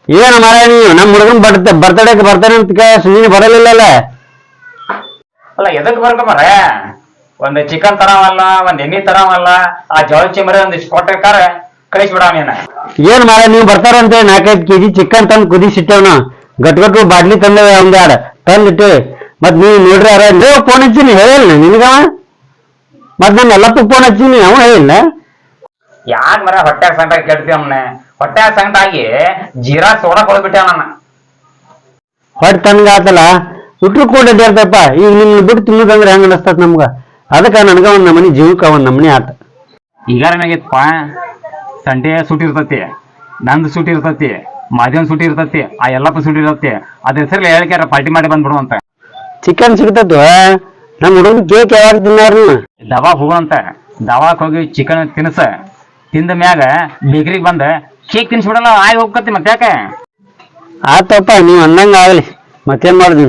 ಏನು ಮಾರ ನೀವು ನಮ್ಮ ಹುಡುಗನ್ ಬರ್ತಡೇಗೆ ಬರ್ತಾನೆ ಅಂತ ಸುಮ್ಮನೆ ಬರಲಿಲ್ಲಲ್ಲ. ಅಲ್ಲ ಎದಕ್ ಬರ್ಕೊ ಒಂದ್ ಚಿಕನ್ ತರವಲ್ಲ, ಒಂದ್ ಎಣ್ಣೆ ತರವಲ್ಲ, ಆ ಜೋಳ ಚಿಮರಿ ಒಂದಿಷ್ಟು ಕೊಟ್ಟಾರ ಕಳಿಸ್ಬಿಡ ನೀನ. ಏನ್ ಮಾರ ನೀವು ಬರ್ತಾರಂತೆ 4-5 ಕೆಜಿ ಚಿಕನ್ ತಂದು ಕುದಿಸಿಟ್ಟೇವ್ ನಾವು. ಗಟ್ಟು ಬಾಡ್ಲಿ ತಂದೇವೆ ಒಂದೆರಡು ತಂದಿಟ್ಟು ಮತ್ ನೀವು ನೋಡ್ರಿ ಯಾರ ಫೋನ್ ಹಚ್ಚಿನಿ ಹೇಳಿಲ್ಲ ನಿನ್ಗ. ಮತ್ ನಾನು ಎಲ್ಲಕ್ಕೂ ಫೋನ್ ಹಚ್ಚಿನಿ ಅವ ಹೇಳಿಲ್ಲ. ಯಾಕ ಮರ ಹೊಟ್ಟೆ ಸಂಕಟ ಕೇಳ್ತೀವಿ ಅವನ್ನ. ಹೊಟ್ಟೆ ಸಂಕಟ ಆಗಿ ಜೀರಾ ಸೋಡಾ ಕೊಡ್ಬಿಟ್ಟೆ ನನ್ನ. ಹೊಟ್ಟೆ ತನ್ಗ ಆತಲ್ಲ ಉಟ್ರು ಕೂಡ ಅಡ್ಡಾಡ್ತಪ್ಪ. ಈಗ ನಿಮ್ನ ಬಿಟ್ಟು ತಿನ್ನೋದಂದ್ರೆ ಹೆಂಗ ಅನಸ್ತತ್ ನಮ್ಗ. ಅದಕ್ಕ ನನ್ಗ ಒಂದ್ ನಮನಿ ಜೀವಕ್ಕ ಒಂದ್ ನಮನಿ ಆತ. ಈಗ ಏನಾಗೈತಪ್ಪ, ಸಂಡೆ ಸೂಟಿ ಇರ್ತತಿ, ನಂದು ಸೂಟಿ ಇರ್ತತಿ, ಮಾದೇವನ್ ಸೂಟಿ ಇರ್ತತಿ, ಆ ಎಲ್ಲಪ್ಪ ಸೂಟಿ ಇರ್ತತಿ. ಅದ್ರ ಹೆಸರಲ್ಲಿ ಹೇಳ್ಕ್ಯಾರ ಪಾರ್ಟಿ ಮಾಡಿ ಬಂದ್ಬಿಡು ಅಂತ. ಚಿಕನ್ ಸಿಗ್ತತ್ವ ನಮ್ ಹುಡುಗ ಕೇಕ್ ಯಾವಾಗ ತಿನ್ನಾರ. ದವಾಗ್ ಹೋಗುವಂತ, ದವಾಕ್ ಹೋಗಿ ಚಿಕನ್ ತಿನ್ಸ, ತಿಂದ ಮ್ಯಾಗ ಬೇಕ್ರಿಗೆ ಬಂದ ಕೇಕ್ ತಿನ್ಸ್ಬಿಡಲ್ಲ, ಆಯ್ ಹೋಗ್ಕತಿ ಮತ್ತೆ ಯಾಕೆ. ಆತಪ್ಪ ನೀವ್ ಅಂದಂಗ ಆಗ್ಲಿ ಮತ್ತೇನ್ ಮಾಡುದು.